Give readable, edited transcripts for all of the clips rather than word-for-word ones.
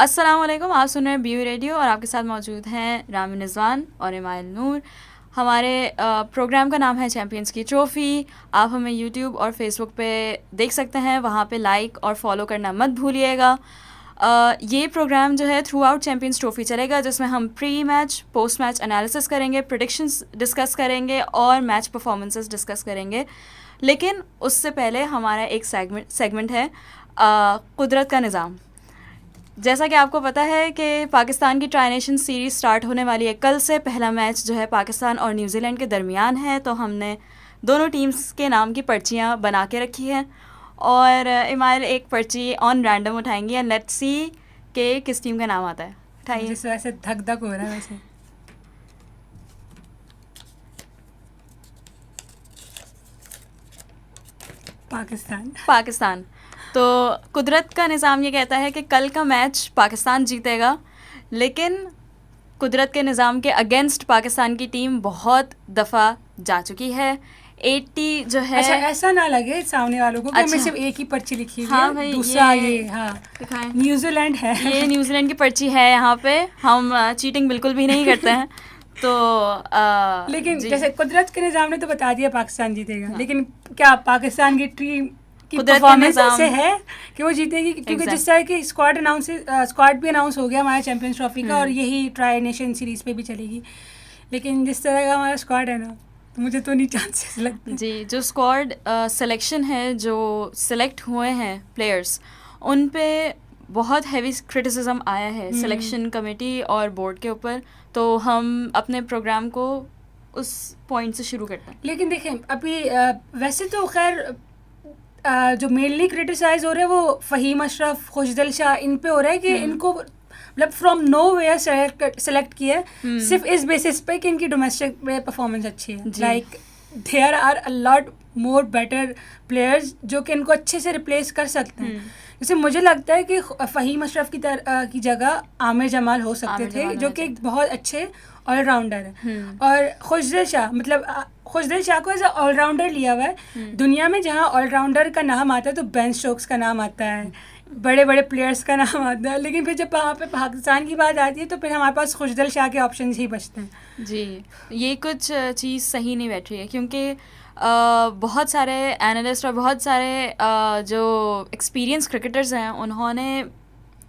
अस्सलाम वालेकुम, आप सुन रहे हैं BU रेडियो और आपके साथ मौजूद हैं रामी निज़वान और इमाइल नूर। हमारे प्रोग्राम का नाम है चैम्पियंस की ट्रॉफ़ी। आप हमें यूट्यूब और फेसबुक पे देख सकते हैं, वहाँ पे लाइक और फॉलो करना मत भूलिएगा। ये प्रोग्राम जो है थ्रू आउट चैम्पियंस ट्रॉफ़ी चलेगा, जिसमें हम pre match post match analysis करेंगे, प्रेडिक्शंस डिस्कस करेंगे और मैच परफॉर्मेंसेस डिस्कस करेंगे। लेकिन उससे पहले हमारा एक सेगमेंट है कुदरत का निज़ाम। जैसा कि आपको पता है कि पाकिस्तान की ट्राई नेशन सीरीज़ स्टार्ट होने वाली है कल से। पहला मैच जो है पाकिस्तान और न्यूजीलैंड के दरमियान है, तो हमने दोनों टीम्स के नाम की पर्चियाँ बना के रखी हैं और इमाइल एक पर्ची ऑन रैंडम उठाएंगी एंड लेट्स सी कि किस टीम का नाम आता है। उठाइए। जिस वजह से धक धक हो रहा है वैसे। पाकिस्तान। तो कुदरत का निज़ाम ये कहता है कि कल का मैच पाकिस्तान जीतेगा, लेकिन कुदरत के निज़ाम के अगेंस्ट पाकिस्तान की टीम बहुत दफ़ा जा चुकी है। 80 जो है। अच्छा, ऐसा ना लगे सामने वालों को कि हमें अच्छा। सिर्फ एक ही पर्ची लिखी हुई हाँ है। भाई, दूसरा ये हाँ दिखाएं। न्यूजीलैंड है। ये न्यूजीलैंड की पर्ची है। यहाँ पे हम चीटिंग बिल्कुल भी नहीं करते हैं। तो लेकिन जैसे कुदरत के निज़ाम ने तो बता दिया पाकिस्तान जीतेगा, हाँ। लेकिन क्या पाकिस्तान की टीम की कुदरत के परफॉर्मेंस निज़ाम ऐसे है कि वो जीतेगी? क्योंकि जिस तरह की स्क्वाड भी अनाउंस हो गया हमारा चैंपियंस ट्रॉफी का, और यही ट्राई नेशन सीरीज़ पे भी चलेगी। लेकिन जिस तरह का हमारा स्क्वाड है ना, तो मुझे तो नहीं चांसेस लगते जी। जो स्क्वाड सिलेक्शन है, जो सिलेक्ट हुए हैं प्लेयर्स, उन पे बहुत हैवी क्रिटिसिज्म आया है सिलेक्शन कमेटी और बोर्ड के ऊपर। तो हम अपने प्रोग्राम को उस पॉइंट से शुरू करते हैं। लेकिन देखें अभी वैसे तो खैर जो मेनली क्रिटिसाइज हो रहे हैं वो फ़हीम अशरफ, खुशदिल शाह, इन पे हो रहा है कि इनको मतलब फ्रॉम नो वेयर सेलेक्ट किया है सिर्फ इस बेसिस पे कि इनकी डोमेस्टिक में परफॉर्मेंस अच्छी है। Like there are a lot more better players जो कि इनको अच्छे से रिप्लेस कर सकते हैं। जैसे मुझे लगता है कि फ़हीम अशरफ की जगह आमिर जमाल हो सकते थे, जो कि एक बहुत अच्छे ऑलराउंडर है। और खुशदिल शाह, मतलब खुशदिल शाह को एज ऑलराउंडर लिया हुआ है। दुनिया में जहाँ ऑलराउंडर का नाम आता है तो बेन स्टोक्स का नाम आता है, बड़े बड़े प्लेयर्स का नाम आता है, लेकिन फिर जब वहाँ पे पाकिस्तान की बात आती है तो फिर हमारे पास खुशदिल शाह के ऑप्शन ही बचते हैं। जी, ये कुछ चीज़ सही नहीं बैठ रही है, क्योंकि बहुत सारे एनालिस्ट और बहुत सारे जो एक्सपीरियंस क्रिकेटर्स हैं, उन्होंने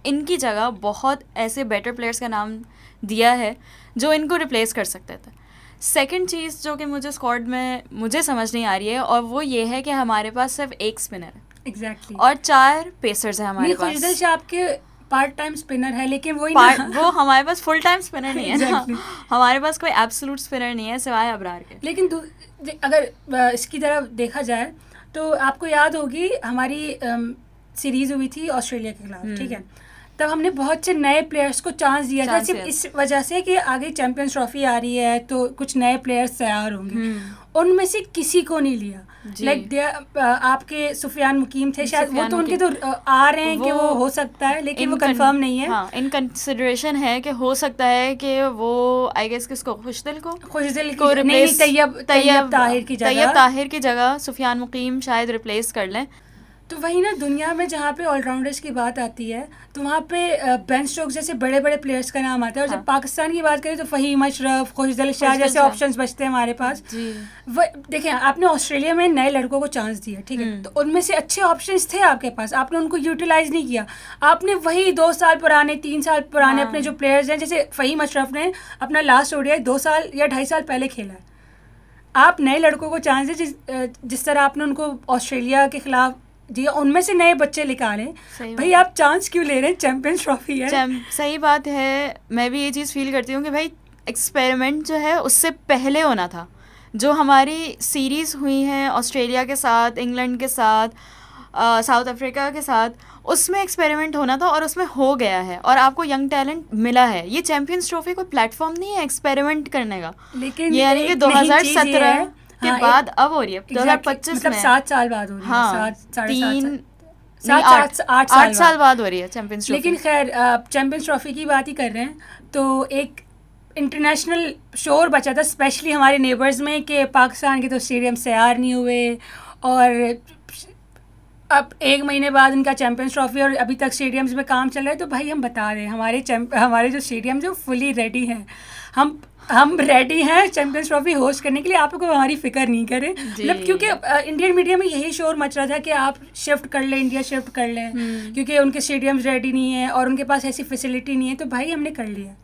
इनकी जगह बहुत ऐसे बेटर प्लेयर्स का नाम दिया है जो इनको रिप्लेस कर सकते थे। सेकंड चीज़ जो कि मुझे स्क्वाड में मुझे समझ नहीं आ रही है, और वो ये है कि हमारे पास सिर्फ एक स्पिनर है एग्जैक्टली और 4 पेसर्स हैं हमारे पास। खुशदिल शाह आपके पार्ट टाइम स्पिनर है, लेकिन वो हमारे पास फुल टाइम स्पिनर नहीं है ना। हमारे पास कोई एब्सोल्यूट स्पिनर नहीं है सिवाय अबरार के। लेकिन अगर इसकी तरफ देखा जाए तो आपको याद होगी हमारी सीरीज हुई थी ऑस्ट्रेलिया के खिलाफ, ठीक है? तब हमने बहुत से नए प्लेयर्स को चांस दिया था, सिर्फ इस वजह से कि आगे चैंपियंस ट्रॉफी आ रही है तो कुछ नए प्लेयर्स तैयार होंगे। उनमें से किसी को नहीं लिया। लाइक आपके सुफियान मुकीम थे शायद, वो तो उनके तो आ रहे हैं कि वो हो सकता है, लेकिन वो कंफर्म नहीं है। हाँ, इन कंसिडरेशन है कि हो सकता है कि वो आई गेस किसको, खुशदिल को रिप्लेस तैयब ताहिर की जगह सुफियान मुकीम शायद रिप्लेस कर लें। तो वही ना, दुनिया में जहाँ पे ऑलराउंडर्स की बात आती है तो वहाँ पे बेन स्टोक्स जैसे बड़े बड़े प्लेयर्स का नाम आता है। और जब पाकिस्तान की बात करें तो फ़हीम अशरफ, खुशदिल शाह जैसे ऑप्शंस बचते हैं हमारे पास। देखें, आपने ऑस्ट्रेलिया में नए लड़कों को चांस दिया, ठीक है, तो उनमें से अच्छे ऑप्शंस थे आपके पास, आपने उनको यूटिलाइज नहीं किया। आपने वही 2 साल पुराने 3 साल पुराने अपने जो प्लेयर्स हैं, जैसे फ़हीम अशरफ ने अपना लास्ट ओडीआई 2 साल या 2.5 साल पहले खेला है। आप नए लड़कों को चांस दें जिस तरह आपने उनको ऑस्ट्रेलिया के खिलाफ जी, उनमें से नए बच्चे निकालें। भाई आप चांस क्यों ले रहे हैं? चैंपियंस ट्रॉफी है। सही बात है। मैं भी ये चीज़ फील करती हूँ कि भाई एक्सपेरिमेंट जो है उससे पहले होना था। जो हमारी सीरीज़ हुई हैं ऑस्ट्रेलिया के साथ, इंग्लैंड के साथ, साउथ अफ्रीका के साथ, उसमें एक्सपेरिमेंट होना था और उसमें हो गया है और आपको यंग टैलेंट मिला है। ये चैंपियंस ट्रॉफी कोई प्लेटफॉर्म नहीं है एक्सपेरिमेंट करने का। लेकिन ये यानी कि 2017 के बाद अब हो रही है, 2025 में 7 साल बाद हो रही है। हाँ, 8 साल बाद हो रही है चैंपियंस ट्रॉफी। लेकिन खैर चैंपियंस ट्रॉफी की बात ही कर रहे हैं तो एक इंटरनेशनल शोर बचा था स्पेशली हमारे नेबर्स में कि पाकिस्तान के तो स्टेडियम तैयार नहीं हुए और अब 1 महीने बाद इनका चैंपियंस ट्रॉफी और अभी तक स्टेडियम्स में काम चल रहा है, तो भाई हम बता रहे हैं हमारे जो स्टेडियम जो फुली रेडी हैं, हम रेडी हैं चैंपियंस ट्रॉफी होस्ट करने के लिए, आप लोग हमारी फिक्र नहीं करें। मतलब क्योंकि इंडियन मीडिया में यही शोर मच रहा था कि आप शिफ्ट कर लें, इंडिया शिफ्ट कर लें, क्योंकि उनके स्टेडियम्स रेडी नहीं है और उनके पास ऐसी फैसिलिटी नहीं है। तो भाई हमने कर लिया,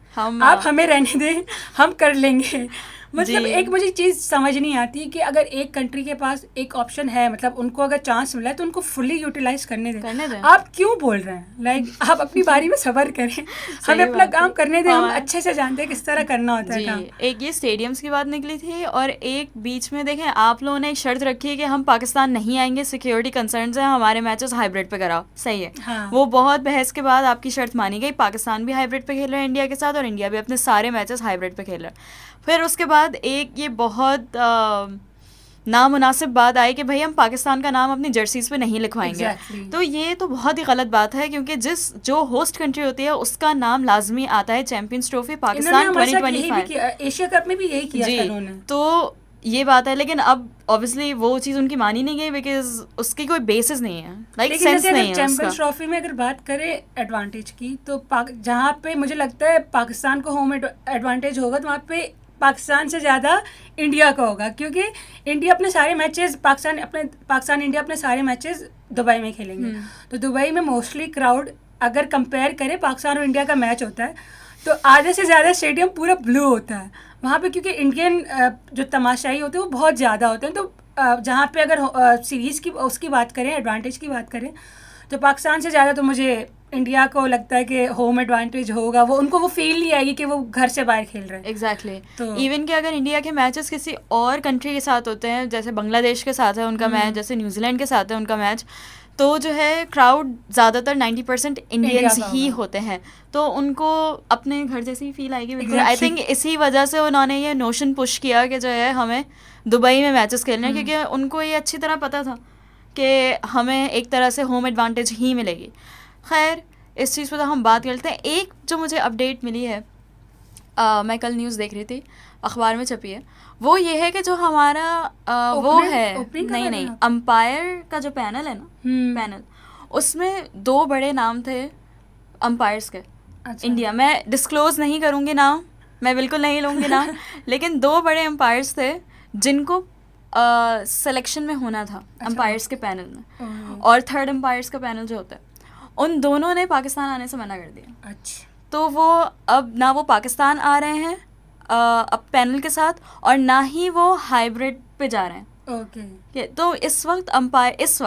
आप हमें रहने दें, हम कर लेंगे। मतलब एक मुझे चीज़ समझ नहीं आती कि अगर एक कंट्री के पास एक ऑप्शन है, मतलब उनको अगर चांस मिला है तो उनको फुली यूटिलाइज करने दें। आप क्यों बोल रहे हैं? लाइक आप अपनी बारी में सब्र करें, हमें अपना काम करने दें, हम अच्छे से जानते हैं किस तरह करना होता है काम। एक ये स्टेडियम्स की बात निकली थी, और एक बीच में देखें आप लोगों ने एक शर्त रखी है कि हम पाकिस्तान नहीं आएंगे, सिक्योरिटी कंसर्न्स हैं, हमारे मैचेस हाइब्रिड पे कराओ। सही है, हाँ। वो बहुत बहस के बाद आपकी शर्त मानी गई। पाकिस्तान भी हाइब्रिड पे खेल रहा है इंडिया के साथ, और इंडिया भी अपने सारे मैचेस हाइब्रिड पे खेल रहा है। फिर उसके बाद एक ये बहुत नामुनासिब बात आई कि भाई हम पाकिस्तान का नाम अपनी जर्सीज पे नहीं लिखवाएंगे। तो ये तो बहुत ही गलत बात है, क्योंकि जो होस्ट कंट्री होती है उसका नाम लाजमी आता है champions trophy Pakistan 2025। Asia cup में भी यही किया था उन्होंने। तो ये बात है, लेकिन अब ऑब्वियसली वो चीज़ उनकी मानी नहीं गई, बिकॉज उसकी कोई बेसिस नहीं है, लाइक सेंस नहीं है। चैंपियंस ट्रॉफी में अगर बात करें एडवांटेज की, तो जहाँ पे मुझे लगता है पाकिस्तान को होम एडवांटेज होगा, तो वहाँ पे पाकिस्तान से ज़्यादा इंडिया का होगा, क्योंकि इंडिया अपने सारे मैचेस पाकिस्तान इंडिया अपने सारे मैचेस दुबई में खेलेंगे। तो दुबई में मोस्टली क्राउड, अगर कंपेयर करें पाकिस्तान और इंडिया का मैच होता है तो आधे से ज़्यादा स्टेडियम पूरा ब्लू होता है वहाँ पे, क्योंकि इंडियन जो तमाशाई होते हैं वो बहुत ज़्यादा होते हैं। तो जहाँ पे अगर सीरीज़ की उसकी बात करें, एडवांटेज की बात करें, तो पाकिस्तान से ज़्यादा तो मुझे इंडिया को लगता है कि होम एडवांटेज होगा। वो उनको वो फील नहीं आएगी कि वो घर से बाहर खेल रहे हैं। एग्जैक्टली। तो इवन कि अगर इंडिया के मैचेस किसी और कंट्री के साथ होते हैं, जैसे बांग्लादेश के साथ है उनका मैच, जैसे न्यूजीलैंड के साथ है उनका मैच, तो जो है क्राउड ज़्यादातर 90% इंडियंस ही होते हैं, तो उनको अपने घर जैसी ही फील आएगी। आई थिंक इसी वजह से उन्होंने ये नोशन पुश किया कि जो है हमें दुबई में मैचेस खेलने हैं, क्योंकि उनको ये अच्छी तरह पता था कि हमें एक तरह से होम एडवांटेज ही मिलेगी। खैर, इस चीज़ पर तो हम बात करते हैं। एक जो मुझे अपडेट मिली है, मैं कल न्यूज़ देख रही थी, अखबार में छपी है, वो ये है कि जो हमारा वो है नहीं अंपायर का जो पैनल है ना, पैनल, उसमें 2 बड़े नाम थे अंपायर्स के। अच्छा। इंडिया, मैं डिस्क्लोज़ नहीं करूँगी नाम, मैं बिल्कुल नहीं लूँगी नाम, लेकिन 2 बड़े अंपायर्स थे जिनको सिलेक्शन में होना था अंपायर्स के पैनल में, और थर्ड अंपायर्स का पैनल जो होता है, उन दोनों ने पाकिस्तान आने से मना कर दिया। अच्छा। तो वो अब ना वो पाकिस्तान आ रहे हैं अब पैनल के साथ, और ना ही वो हाइब्रिड पे जा रहे हैं। ओके। तो इस वक्त अंपायर्स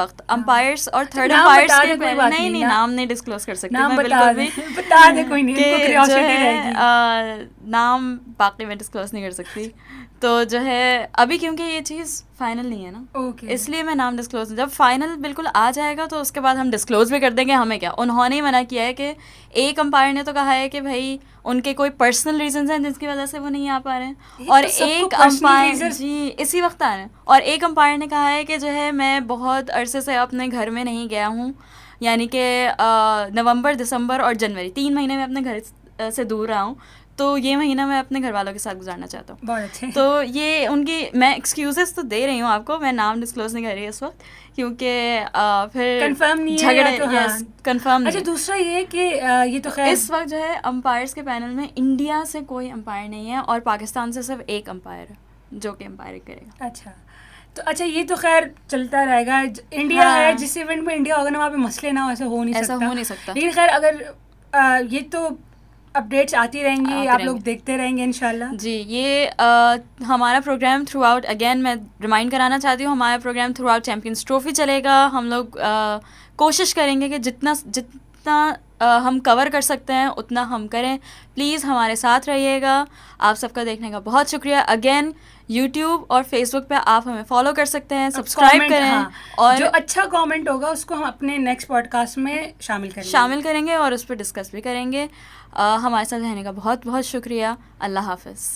और थर्ड अंपायर्स के नहीं नाम नहीं डिस्क्लोज कर सकते मैं बिल्कुल भी, बता दे कोई नहीं, इनको क्यूरियोसिटी रहेगी। नाम बाकी मैं डिस्क्लोज नहीं कर सकती। तो जो है अभी क्योंकि ये चीज़ फाइनल नहीं है ना, इसलिए मैं नाम डिस्क्लोज, जब फाइनल बिल्कुल आ जाएगा तो उसके बाद हम डिस्क्लोज भी कर देंगे। हमें क्या, उन्होंने ही मना किया है कि एक अंपायर ने तो कहा है कि भाई उनके कोई पर्सनल रीजंस हैं जिसकी वजह से वो नहीं आ पा रहे हैं, और एक अंपायर जी इसी वक्त आ रहे हैं, और एक अंपायर ने कहा है कि जो है मैं बहुत अरसे से अपने घर में नहीं गया हूँ, यानी कि नवंबर, दिसंबर और जनवरी 3 महीने में अपने घर से दूर रहा हूँ, तो ये महीना मैं अपने घर वालों के साथ गुजारना चाहता हूँ। बहुत अच्छे। तो ये उनकी, मैं एक्सक्यूजेस तो दे रही हूँ आपको, मैं नाम डिस्क्लोज नहीं कर रही इस वक्त, क्योंकि फिर कंफर्म नहीं है, झगड़े तो हाँ। कंफर्म। अच्छा, दूसरा ये कि ये तो खैर इस वक्त जो है अंपायर्स के पैनल में इंडिया से कोई अंपायर नहीं है, और पाकिस्तान से सिर्फ एक अंपायर है जो कि अंपायर करेगा। अच्छा, ये तो खैर चलता रहेगा। इंडिया है, जिस इवेंट में इंडिया होगा ना वहाँ पे मसले ना ऐसा हो नहीं सकता। लेकिन खैर अगर ये तो अपडेट्स आती रहेंगी, आप लोग देखते रहेंगे इंशाल्लाह। जी, ये हमारा प्रोग्राम थ्रू आउट, अगेन मैं रिमाइंड कराना चाहती हूँ, हमारा program throughout champions trophy चलेगा। हम लोग कोशिश करेंगे कि जितना हम कवर कर सकते हैं उतना हम करें। प्लीज़ हमारे साथ रहिएगा। आप सबका देखने का बहुत शुक्रिया। अगेन यूट्यूब और फेसबुक पे आप हमें फॉलो कर सकते हैं, सब्सक्राइब करें। हाँ, और जो अच्छा कमेंट होगा उसको हम अपने नेक्स्ट पॉडकास्ट में शामिल करेंगे और उस पर डिस्कस भी करेंगे। हमारे साथ रहने का बहुत बहुत शुक्रिया। अल्लाह हाफ़िज़।